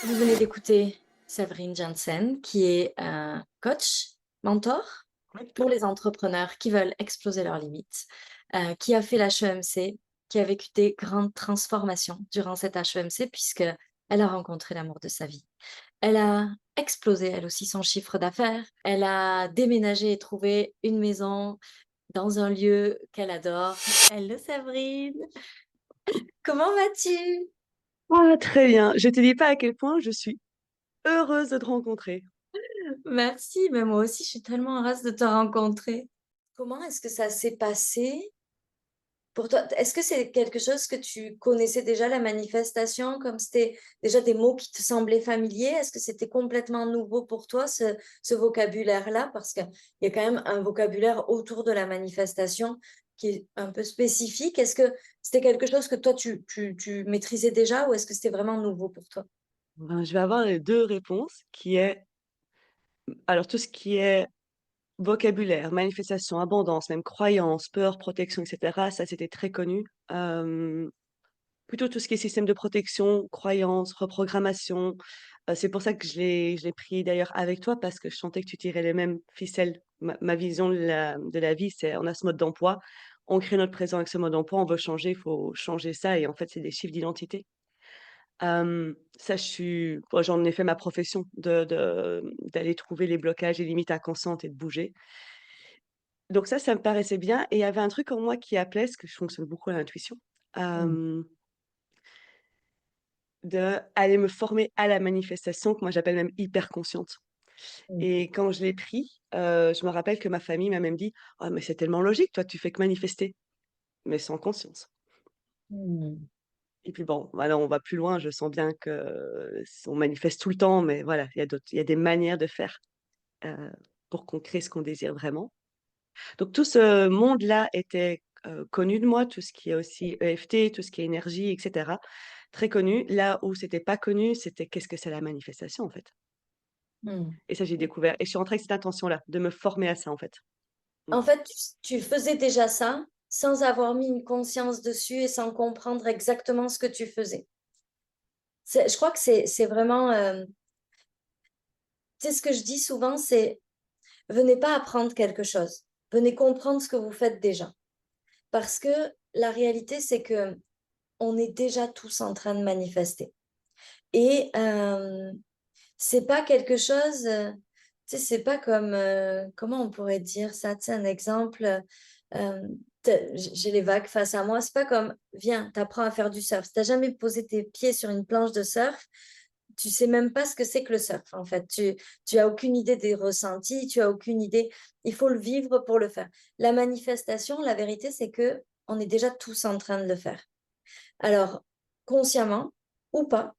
Vous venez d'écouter Séverine Janssen, qui est un coach, mentor Oui. pour les entrepreneurs qui veulent exploser leurs limites, qui a fait l'HEMC, qui a vécu des grandes transformations durant cet HEMC puisque elle a rencontré l'amour de sa vie. Elle a explosé elle aussi son chiffre d'affaires. Elle a déménagé et trouvé une maison dans un lieu qu'elle adore. Hello Séverine, comment vas-tu? Ah, très bien. Je te dis pas à quel point je suis heureuse de te rencontrer. Merci, mais moi aussi, je suis tellement heureuse de te rencontrer. Comment est-ce que ça s'est passé pour toi? Est-ce que c'est quelque chose que tu connaissais déjà, la manifestation, comme c'était déjà des mots qui te semblaient familiers? Est-ce que c'était complètement nouveau pour toi, ce vocabulaire-là? Parce qu'il y a quand même un vocabulaire autour de la manifestation qui est un peu spécifique. Est-ce que c'était quelque chose que toi, tu maîtrisais déjà ou est-ce que c'était vraiment nouveau pour toi? Ben, je vais avoir les 2 réponses qui est alors tout ce qui est vocabulaire, manifestation, abondance, même croyance, peur, protection et cetera, ça c'était très connu. Plutôt tout ce qui est système de protection, croyances, reprogrammation, c'est pour ça que je l'ai pris d'ailleurs avec toi parce que je sentais que tu tirais les mêmes ficelles. Ma vision de la vie, c'est on a ce mode d'emploi, on crée notre présent avec ce mode d'emploi, on veut changer, il faut changer ça et en fait, c'est des chiffres d'identité. Ça je suis bon, j'en ai fait ma profession d'aller trouver les blocages, les limites inconscientes et de bouger. Donc ça me paraissait bien et il y avait un truc en moi qui appelait, parce que je fonctionne beaucoup à l'intuition, Mm. hem d'aller me former à la manifestation que moi j'appelle même hyper consciente Mm. et quand je l'ai pris, je me rappelle que ma famille m'a même dit: «Oh mais c'est tellement logique, toi tu fais que manifester», mais sans conscience Mm. et puis bon, voilà, on va plus loin, je sens bien que on manifeste tout le temps, mais voilà, il y a des manières de faire, heu, pour qu'on crée ce qu'on désire vraiment. Donc tout ce monde-là était, connu de moi, tout ce qui est aussi EFT, tout ce qui est énergie et cetera, très connu. Là où c'était pas connu, c'était qu'est-ce que c'est la manifestation en fait? Mm. Et ça, j'ai découvert et je suis rentrée avec cette intention-là, de me former à ça, en fait. Mmh. En fait, tu faisais déjà ça sans avoir mis une conscience dessus et sans comprendre exactement ce que tu faisais. Je crois que c'est vraiment, tu sais, ce que je dis souvent, c'est venez pas apprendre quelque chose, venez comprendre ce que vous faites déjà. Parce que la réalité, c'est que on est déjà tous en train de manifester. Et c'est pas quelque chose, tu sais, c'est pas comme, comment on pourrait dire ça? Tu sais, un exemple, j'ai les vagues face à moi, c'est pas comme: «Viens, t'apprends à faire du surf». Si tu jamais posé tes pieds sur une planche de surf, tu sais même pas ce que c'est que le surf, en fait. Tu as aucune idée des ressentis, tu as aucune idée, il faut le vivre pour le faire. La manifestation, la vérité, c'est que on est déjà tous en train de le faire. Alors, consciemment ou pas,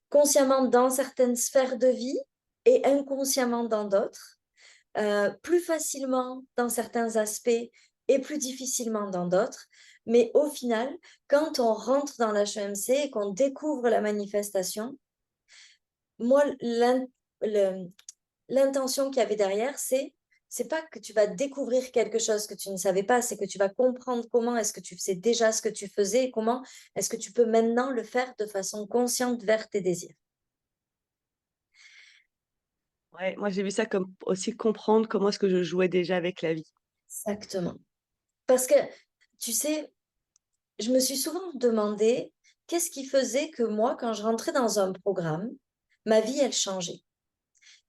consciemment dans certaines sphères de vie et inconsciemment dans d'autres, plus facilement dans certains aspects et plus difficilement dans d'autres. Mais au final, quand on rentre dans l'HEMC et qu'on découvre la manifestation, moi, l'intention qu'il y avait derrière, c'est pas que tu vas découvrir quelque chose que tu ne savais pas, c'est que tu vas comprendre comment est-ce que tu faisais déjà ce que tu faisais et comment est-ce que tu peux maintenant le faire de façon consciente vers tes désirs. Ouais, moi, j'ai vu ça comme aussi comprendre comment est-ce que je jouais déjà avec la vie. Exactement. Parce que, tu sais, je me suis souvent demandé qu'est-ce qui faisait que moi, quand je rentrais dans un programme, ma vie, elle changeait.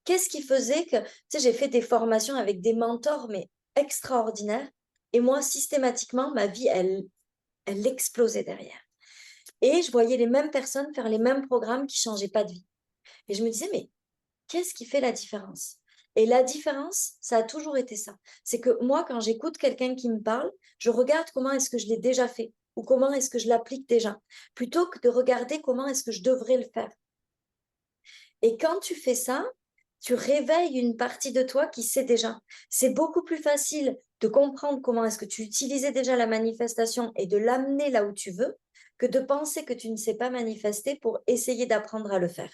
Qu'est-ce qui faisait que, tu sais, j'ai fait des formations avec des mentors, mais extraordinaires, et moi, systématiquement, ma vie, elle explosait derrière. Et je voyais les mêmes personnes faire les mêmes programmes qui changeaient pas de vie. Et je me disais, mais qu'est-ce qui fait la différence? Et la différence, ça a toujours été ça. C'est que moi, quand j'écoute quelqu'un qui me parle, je regarde comment est-ce que je l'ai déjà fait ou comment est-ce que je l'applique déjà, plutôt que de regarder comment est-ce que je devrais le faire. Et quand tu fais ça, tu réveilles une partie de toi qui sait déjà. C'est beaucoup plus facile de comprendre comment est-ce que tu utilisais déjà la manifestation et de l'amener là où tu veux, que de penser que tu ne sais pas manifester pour essayer d'apprendre à le faire.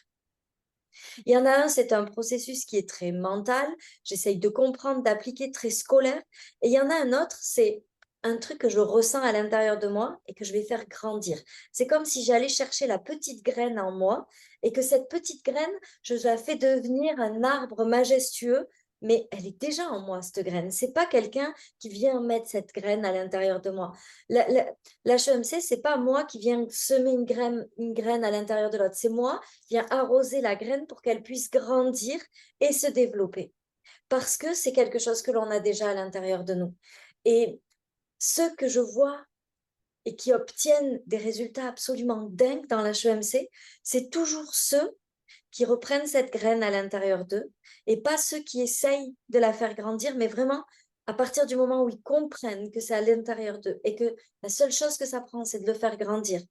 Il y en a un, c'est un processus qui est très mental, j'essaye de comprendre, d'appliquer, très scolaire. Et il y en a un autre, c'est un truc que je ressens à l'intérieur de moi et que je vais faire grandir. C'est comme si j'allais chercher la petite graine en moi et que cette petite graine, je la fais devenir un arbre majestueux, mais elle est déjà en moi, cette graine. C'est pas quelqu'un qui vient mettre cette graine à l'intérieur de moi. L'HEMC, c'est pas moi qui viens semer une graine à l'intérieur de l'autre. C'est moi qui viens arroser la graine pour qu'elle puisse grandir et se développer. Parce que c'est quelque chose que l'on a déjà à l'intérieur de nous. Et ceux que je vois et qui obtiennent des résultats absolument dingues dans l'HEMC, c'est toujours ceux qui reprennent cette graine à l'intérieur d'eux et pas ceux qui essayent de la faire grandir, mais vraiment à partir du moment où ils comprennent que c'est à l'intérieur d'eux et que la seule chose que ça prend, c'est de le faire grandir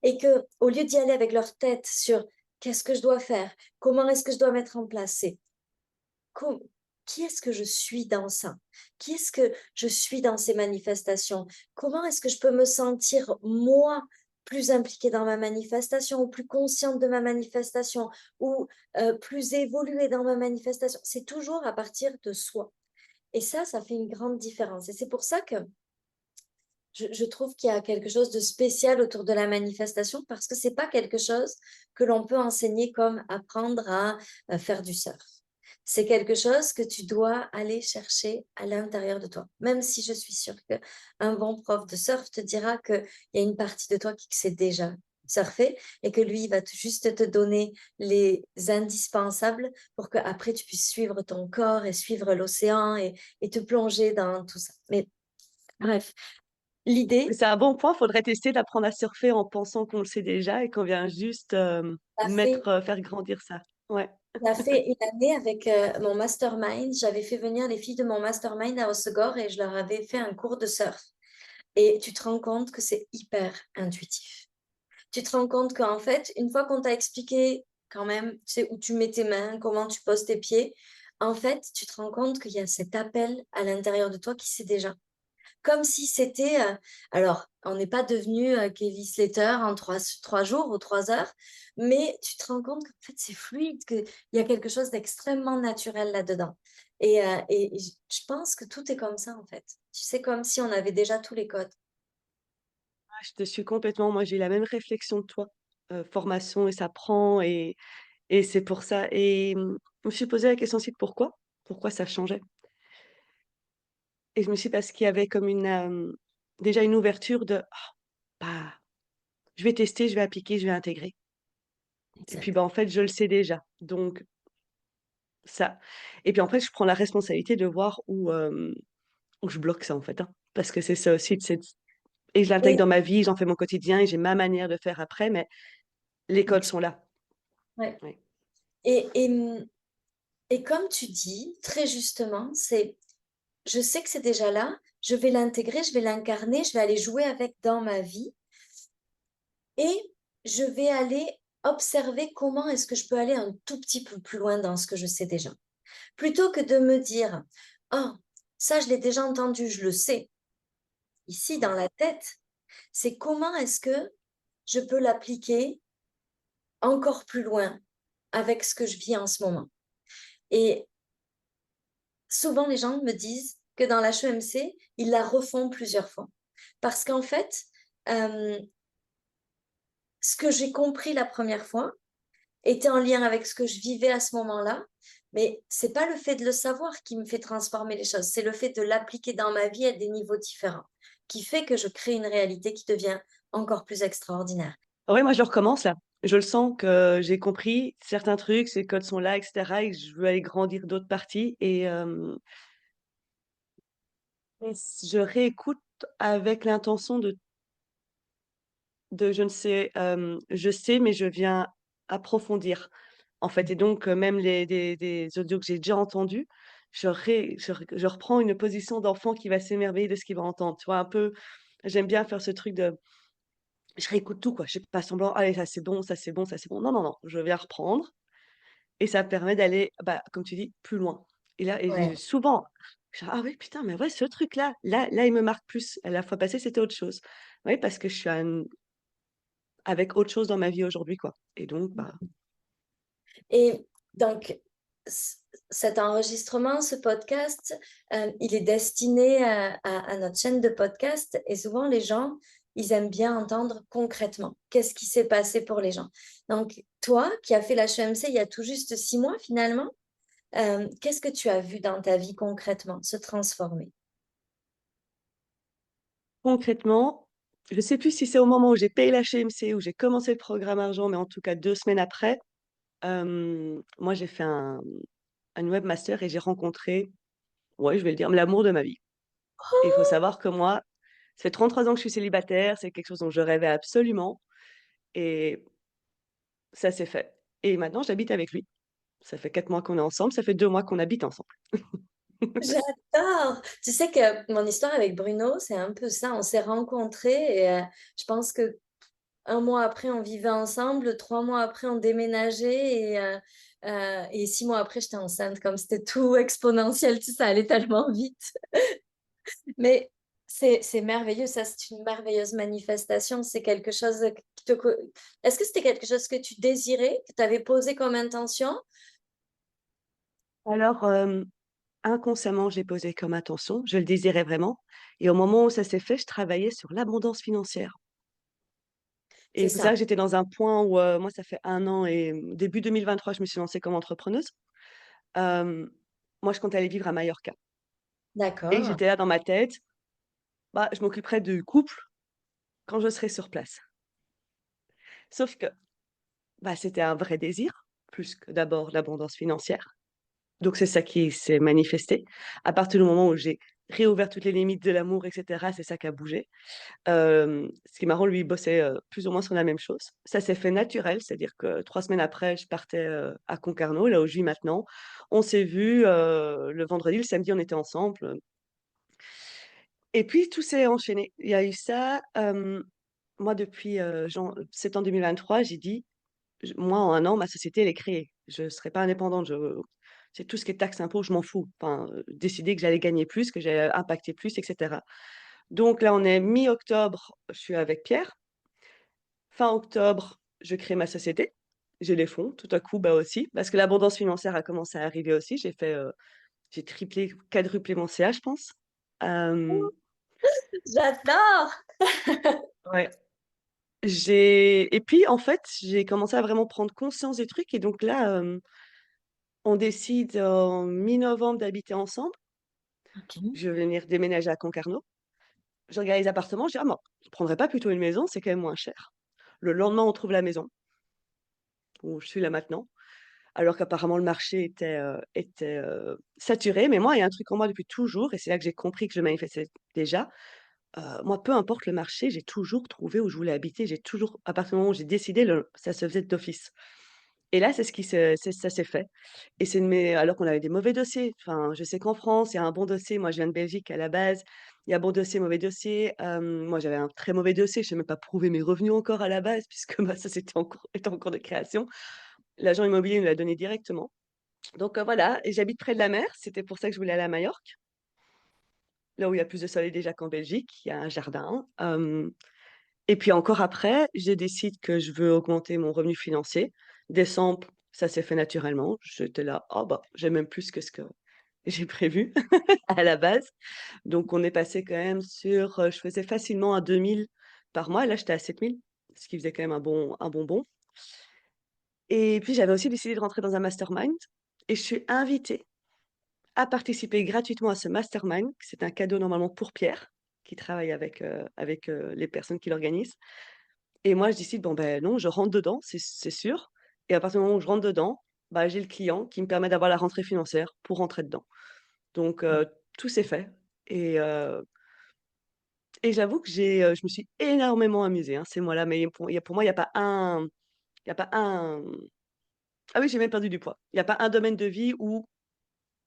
et que au lieu d'y aller avec leur tête sur qu'est-ce que je dois faire, comment est-ce que je dois mettre en place, c'est qui est-ce que je suis dans ça? Qui est-ce que je suis dans ces manifestations? Comment est-ce que je peux me sentir, moi, plus impliquée dans ma manifestation ou plus consciente de ma manifestation ou plus évoluée dans ma manifestation? C'est toujours à partir de soi. Et ça fait une grande différence. Et c'est pour ça que je trouve qu'il y a quelque chose de spécial autour de la manifestation parce que c'est pas quelque chose que l'on peut enseigner comme apprendre à faire du surf. C'est quelque chose que tu dois aller chercher à l'intérieur de toi. Même si je suis sûre qu'un bon prof de surf te dira qu'il y a une partie de toi qui sait déjà surfer et que lui, il va juste te donner les indispensables pour qu'après tu puisses suivre ton corps et suivre l'océan et te plonger dans tout ça. Mais bref, l'idée, C'est un bon point, faudrait tester d'apprendre à surfer en pensant qu'on le sait déjà et qu'on vient juste, ça fait faire grandir ça. Ouais. ça fait une année avec mon mastermind. J'avais fait venir les filles de mon mastermind à Hossegor et je leur avais fait un cours de surf. Et tu te rends compte que c'est hyper intuitif. Tu te rends compte qu'en fait, une fois qu'on t'a expliqué quand même, tu sais, où tu mets tes mains, comment tu poses tes pieds, en fait, tu te rends compte qu'il y a cet appel à l'intérieur de toi qui sait déjà. Comme si c'était, alors, on n'est pas devenu Kelly Slater en 3 jours ou 3 heures, mais tu te rends compte qu'en fait, c'est fluide, qu'il y a quelque chose d'extrêmement naturel là-dedans. Et je pense que tout est comme ça, en fait. Tu sais, comme si on avait déjà tous les codes. Ah, je te suis complètement, moi j'ai la même réflexion que toi. Formation et ça prend et c'est pour ça je me suis posé la question aussi de pourquoi? Pourquoi ça changeait? Et je me suis dit parce qu'il y avait comme déjà une ouverture de: «Ah, bah, je vais tester, je vais appliquer, je vais intégrer» et puis, Exact. bah, en fait, je le sais déjà, donc ça et puis, en fait, je prends la responsabilité de voir où je bloque ça, en fait, hein. Parce que c'est ça aussi, c'est et je l'intègre Et, dans ma vie, j'en fais mon quotidien et j'ai ma manière de faire après, mais les codes sont là. ouais. Ouais. Et, et, hum, et comme tu dis, très justement, c'est je sais que c'est déjà là, je vais l'intégrer, je vais l'incarner, je vais aller jouer avec dans ma vie. Et je vais aller observer comment est-ce que je peux aller un tout petit peu plus loin dans ce que je sais déjà. Plutôt que de me dire, oh, ça, je l'ai déjà entendu, je le sais, ici dans la tête, c'est comment est-ce que je peux l'appliquer encore plus loin avec ce que je vis en ce moment. Et souvent, les gens me disent que dans l'HEMC, ils la refont plusieurs fois. Parce qu'en fait, euh, ce que j'ai compris la première fois, était en lien avec ce que je vivais à ce moment-là. Mais c'est pas le fait de le savoir qui me fait transformer les choses, c'est le fait de l'appliquer dans ma vie à des niveaux différents, qui fait que je crée une réalité qui devient encore plus extraordinaire. Ah ouais, moi, je recommence là. Je le sens que j'ai compris certains trucs, ces codes sont là et cetera et que je veux aller grandir d'autres parties et je réécoute avec l'intention de je ne sais, je sais, mais je viens approfondir, en fait et donc même les des audios que j'ai déjà entendus, je reprends une position d'enfant qui va s'émerveiller de ce qu'il va entendre, tu vois? Un peu j'aime bien faire ce truc de je réécoute tout, quoi. Je fais pas semblant: «Allez, ça c'est bon, ça c'est bon, ça c'est bon». Non, non, non, je viens reprendre et ça permet d'aller, bah, comme tu dis, plus loin et là Ouais, souvent, je dis: «Ah oui, putain, mais ouais, ce truc-là, là, il me marque plus. La fois passée, c'était autre chose». Oui, parce que je suis avec autre chose dans ma vie aujourd'hui, quoi et donc bah, et donc cet enregistrement, ce podcast, il est destiné à notre chaîne de podcast et souvent les gens, ils aiment bien entendre concrètement qu'est-ce qui s'est passé pour les gens. Donc, toi qui as fait l'HEMC il y a tout juste 6 mois finalement, qu'est-ce que tu as vu dans ta vie concrètement se transformer? Concrètement, je ne sais plus si c'est au moment où j'ai payé la HMC, où j'ai commencé le programme argent, mais en tout cas 2 semaines après, moi j'ai fait un webmaster et j'ai rencontré, ouais, je vais le dire, l'amour de ma vie. Et il faut savoir que moi, ça fait 33 ans que je suis célibataire, c'est quelque chose dont je rêvais absolument et ça s'est fait. Et maintenant, j'habite avec lui. Ça fait 4 mois qu'on est ensemble, ça fait 2 mois qu'on habite ensemble. J'adore! Tu sais que mon histoire avec Bruno, c'est un peu ça. On s'est rencontrés et je pense que 1 mois après, on vivait ensemble. 3 mois après, on déménageait et 6 mois après, j'étais enceinte. Comme c'était tout exponentiel, tu sais, ça allait tellement vite. Mais c'est merveilleux, ça, c'est une merveilleuse manifestation. C'est quelque chose qui te... Est-ce que c'était quelque chose que tu désirais, que tu avais posé comme intention? Alors, inconsciemment, j'ai posé comme attention, je le désirais vraiment et au moment où ça s'est fait, je travaillais sur l'abondance financière. Et C'est il faut savoir ça. que j'étais dans un point où, moi, ça fait 1 an et début 2023, je me suis lancée comme entrepreneuse. Hem, Moi, je comptais aller vivre à Majorca et D'accord. j'étais là dans ma tête, bah, je m'occuperai du couple quand je serai sur place. Sauf que, bah, c'était un vrai désir, plus que d'abord l'abondance financière. Donc c'est ça qui s'est manifesté. À partir du moment où j'ai réouvert toutes les limites de l'amour et cetera, c'est ça qui a bougé. Ce qui est marrant, lui, il bossait, plus ou moins sur la même chose. Ça s'est fait naturel, c'est-à-dire que 3 semaines après, je partais, à Concarneau, là où je vis maintenant. On s'est vus, le vendredi, le samedi, on était ensemble, et puis tout s'est enchaîné. Il y a eu ça, moi depuis, septembre 2023, j'ai dit: «J moi, en 1 an, ma société, elle est créée. Je ne serai pas indépendante, c'est tout ce qui est taxes, impôts, je m'en fous». Enfin, décider que j'allais gagner plus, que j'allais impacter plus et cetera. Donc là, on est mi-octobre, je suis avec Pierre. Fin octobre, je crée ma société. J'ai les fonds, tout à coup, bah, aussi, parce que l'abondance financière a commencé à arriver aussi. J'ai triplé, quadruplé mon CA, je pense. Hem, J'adore! ouais, et puis, en fait, j'ai commencé à vraiment prendre conscience des trucs et donc là, on décide en mi-novembre d'habiter ensemble. OK. Je vais venir déménager à Concarneau. Je regarde les appartements, je dis: «Ah mais je prendrais pas plutôt une maison? C'est quand même moins cher». Le lendemain, on trouve la maison où je suis là maintenant. Alors qu'apparemment le marché était saturé. Mais moi, il y a un truc en moi depuis toujours et c'est là que j'ai compris que je manifestais déjà. Moi, peu importe le marché, j'ai toujours trouvé où je voulais habiter. J'ai toujours à partir du moment où j'ai décidé, le ça se faisait d'office. Et là, ça s'est fait et c'est de mes alors qu'on avait des mauvais dossiers. Enfin, je sais qu'en France, il y a un bon dossier. Moi, je viens de Belgique à la base. Il y a bon dossier, mauvais dossier. Moi, j'avais un très mauvais dossier. Je sais même pas prouver mes revenus encore à la base puisque ma société était en cours de création. L'agent immobilier nous l'a donné directement. Donc voilà, et j'habite près de la mer, c'était pour ça que je voulais aller à Majorque, là où il y a plus de soleil déjà qu'en Belgique, il y a un jardin, et puis encore après, je décide que je veux augmenter mon revenu financier. Décembre, ça s'est fait naturellement. J'étais là: «Oh bah, j'ai même plus que ce que j'ai prévu à la base». Donc on est passé quand même sur, je faisais facilement à 2 000 par mois, là j'étais à 7 000, ce qui faisait quand même un bon bond. Et puis j'avais aussi décidé de rentrer dans un mastermind et je suis invitée à participer gratuitement à ce mastermind. C'est un cadeau normalement pour Pierre, qui travaille avec les personnes qui l'organisent. Et moi, je décide: «Bon, ben, non, je rentre dedans, c'est sûr». Et à partir du moment où je rentre dedans, bah, j'ai le client qui me permet d'avoir la rentrée financière pour rentrer dedans. Donc tout s'est fait et heu et j'avoue que je me suis énormément amusée, hein, ces mois-là, mais pour moi, il y a pas un ah oui, j'ai même perdu du poids. Il y a pas un domaine de vie où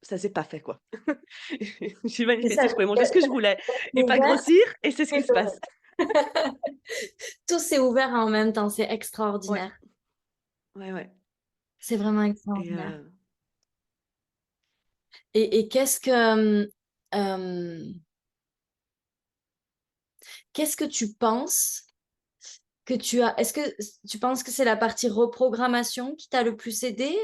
ça s'est pas fait, quoi. J'ai C'est ça, manifesté, je pouvais manger ce que je voulais et pas ouvert grossir et c'est ce qui et se passe. tout s'est ouvert en même temps, c'est Ouais, extraordinaire. ouais, ouais C'est vraiment et extraordinaire. Et qu'est-ce que tu penses que tu as est-ce que tu penses que c'est la partie reprogrammation qui t'a le plus aidé?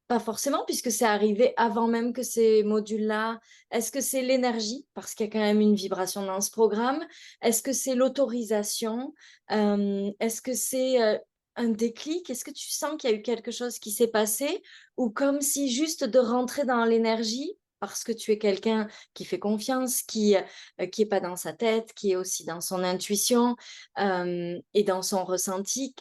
Pas forcément, puisque c'est arrivé avant même que ces modules-là. Est-ce que c'est l'énergie, parce qu'il y a quand même une vibration dans ce programme? Est-ce que c'est l'autorisation? Est-ce que c'est un déclic? Est-ce que tu sens qu'il y a eu quelque chose qui s'est passé? Ou comme si juste de rentrer dans l'énergie, parce que tu es quelqu'un qui fait confiance, qui est pas dans sa tête, qui est aussi dans son intuition et dans son ressenti.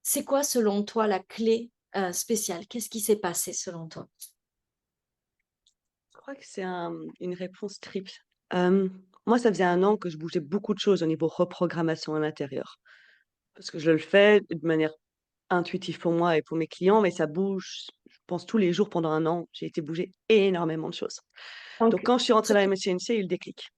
C'est quoi selon toi la clé spéciale? Qu'est-ce qui s'est passé selon toi? Je crois que c'est une réponse triple. Moi, ça faisait 1 an que je bougeais beaucoup de choses au niveau reprogrammation à l'intérieur. Parce que je le fais de manière intuitive pour moi et pour mes clients, mais ça bouge, je pense tous les jours pendant 1 an, j'ai été bouger énormément de choses. Donc Donc, quand je suis rentrée je dans la te MCNC, il y a eu le déclic.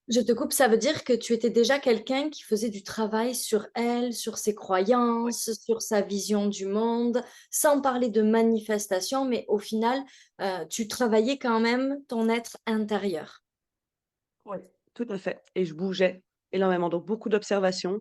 je te coupe, ça veut dire que tu étais déjà quelqu'un qui faisait du travail sur elle, sur ses Ouais, croyances, sur sa vision du monde, sans parler de manifestation, mais au final, tu travaillais quand même ton être intérieur. ouais, tout à fait et je bougeais énormément, donc beaucoup d'observations,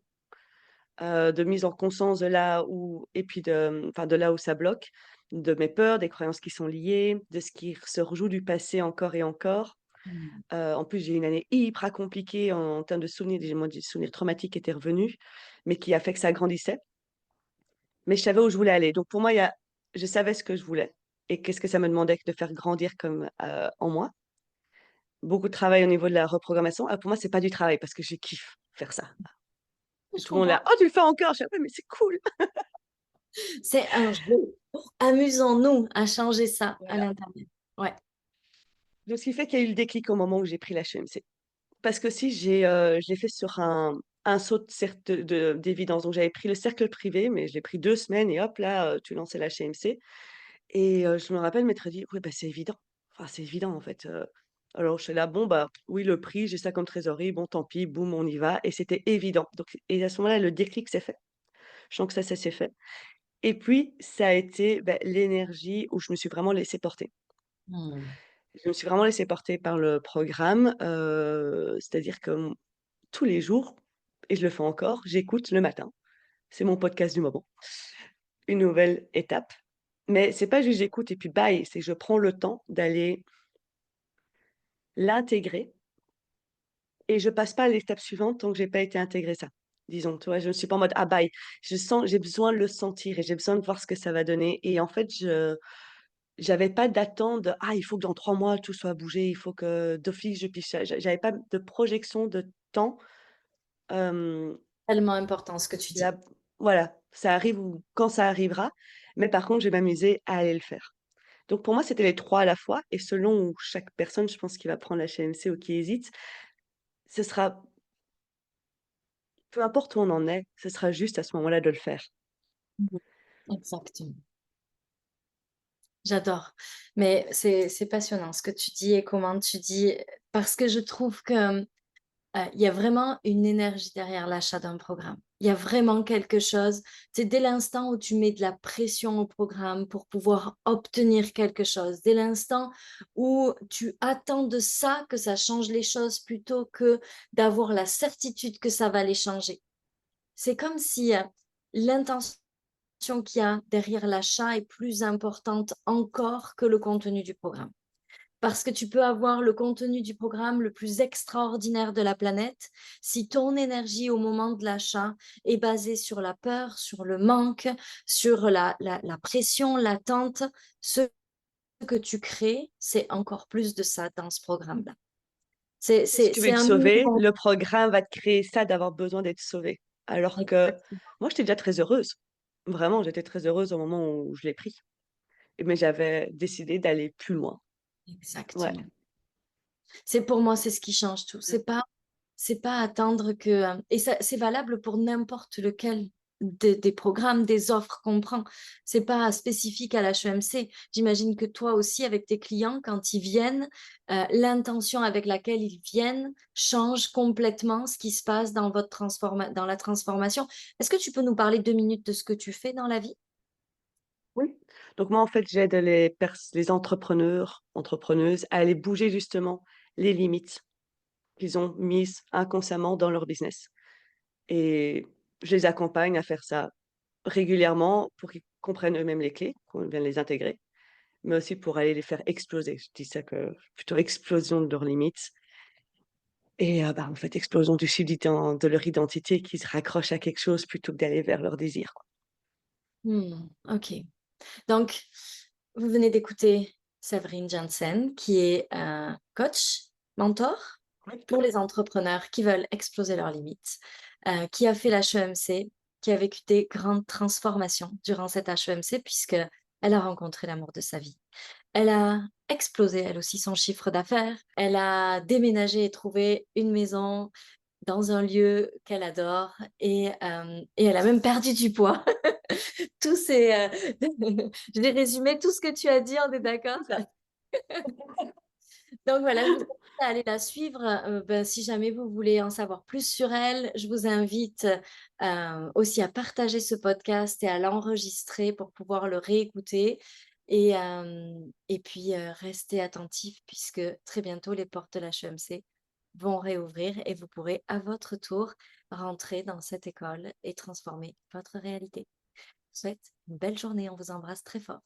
de mise en conscience de là où et puis enfin de là où ça bloque, de mes peurs, des croyances qui sont liées, de ce qui se rejoue du passé encore et encore. Mmh. En plus, j'ai eu une année hyper compliquée en termes de souvenirs, des souvenirs traumatiques qui étaient revenus, mais qui a fait que ça grandissait. Mais je savais où je voulais aller. Donc pour moi, je savais ce que je voulais et qu'est-ce que ça me demandait de faire grandir comme, en moi. Beaucoup de travail au niveau de la reprogrammation. Ah, pour moi, c'est pas du travail parce que je kiffe faire ça. Je Tout le monde est là: comprends. «Oh, tu le fais encore?» Je fais: «Ouais, mais c'est cool!» C'est un jeu. Amusons-nous à changer ça à Voilà. l'intérieur. Ouais. Donc ce qui fait qu'il y a eu le déclic au moment où j'ai pris l'HEMC. Parce qu'aussi je l'ai fait sur un saut de d'évidence. Donc j'avais pris le cercle privé, mais je l'ai pris 2 semaines et hop là, tu lançais l'HMC et je me rappelle m'être dit: «Oui, bah, c'est évident». Enfin, c'est évident en fait, alors je suis là: «Bon, bah, oui, le prix, j'ai ça comme trésorerie, bon tant pis, boum, on y va» et c'était évident. Donc et à ce moment-là, le déclic s'est fait. Je sens que ça s'est fait et puis ça a été, bah, l'énergie où je me suis vraiment laissée porter. Mmh. Je me suis vraiment laissée porter par le programme, c'est-à-dire que tous les jours et je le fais encore, j'écoute le matin. C'est mon podcast du moment. Une nouvelle étape, mais c'est pas juste j'écoute et puis bye, c'est que je prends le temps d'aller l'intégrer et je passe pas à l'étape suivante tant que j'ai pas été intégrer ça. Disons, tu vois? Je ne suis pas en mode: «Ah bye». J'ai besoin de le sentir et j'ai besoin de voir ce que ça va donner et en fait, j'avais pas d'attente de: «Ah, il faut que dans 3 mois tout soit bougé, il faut que d'office je puisse». J'avais pas de projection de temps, hem Tellement important ce que tu dis. Là voilà, ça arrive ou quand ça arrivera, mais par contre, je vais m'amuser à aller le faire. Donc pour moi, c'était les 3 à la fois et selon où chaque personne, je pense, qui va prendre la HMC ou qui hésite, ce sera peu importe où on en est, ce sera juste à ce moment-là de le faire. Mmh. Exactement. J'adore. Mais c'est passionnant ce que tu dis et comment tu dis, parce que je trouve que, il y a vraiment une énergie derrière l'achat d'un programme. Il y a vraiment quelque chose, c'est dès l'instant où tu mets de la pression au programme pour pouvoir obtenir quelque chose, dès l'instant où tu attends de ça que ça change les choses plutôt que d'avoir la certitude que ça va les changer. C'est comme si, l'intention qu'il y a derrière l'achat est plus importante encore que le contenu du programme. Parce que tu peux avoir le contenu du programme le plus extraordinaire de la planète. Si ton énergie au moment de l'achat est basée sur la peur, sur le manque, sur la pression, l'attente, ce que tu crées, c'est encore plus de ça dans ce programme-là. Et si tu veux C'est être un sauvé, minimum. le programme va te créer ça d'avoir besoin d'être sauvé. Alors que Exactement. moi, j'étais déjà très heureuse. Vraiment, j'étais très heureuse au moment où je l'ai pris. Mais j'avais décidé d'aller plus loin. Ouais. Exactement. C'est pour moi, c'est ce qui change tout. Mmh. C'est pas attendre que, et ça c'est valable pour n'importe lequel des programmes, des offres qu'on prend. C'est pas spécifique à l'HEMC. J'imagine que toi aussi, avec tes clients, quand ils viennent, l'intention avec laquelle ils viennent change complètement ce qui se passe dans votre dans la transformation. Est-ce que tu peux nous parler 2 minutes de ce que tu fais dans la vie? Oui. Donc moi, en fait, j'aide les entrepreneurs, entrepreneuses à aller bouger justement les limites qu'ils ont mises inconsciemment dans leur business et je les accompagne à faire ça régulièrement pour qu'ils comprennent eux-mêmes les clés, qu'on vienne les intégrer, mais aussi pour aller les faire exploser. Je dis ça que plutôt explosion de leurs limites et en fait, explosion du de leur identité, qu'ils se raccrochent à quelque chose plutôt que d'aller vers leur désir, quoi. OK. Donc, vous venez d'écouter Séverine Jansen, qui est un coach, mentor Ouais, tout à pour fait. les entrepreneurs qui veulent exploser leurs limites, qui a fait l'HEMC, qui a vécu des grandes transformations durant cet HEMC puisque elle a rencontré l'amour de sa vie. Elle a explosé elle aussi son chiffre d'affaires. Elle a déménagé et trouvé une maison dans un lieu qu'elle adore et elle a même perdu du poids. Tous ces, je vais résumer tout ce que tu as dit, on est d'accord? C'est ça. Donc voilà, je vous invite à aller la suivre, si jamais vous voulez en savoir plus sur elle. Je vous invite, aussi à partager ce podcast et à l'enregistrer pour pouvoir le réécouter et puis, restez attentifs puisque très bientôt les portes de l'HEMC vont réouvrir et vous pourrez à votre tour rentrer dans cette école et transformer votre réalité. Je vous souhaite une belle journée, on vous embrasse très fort.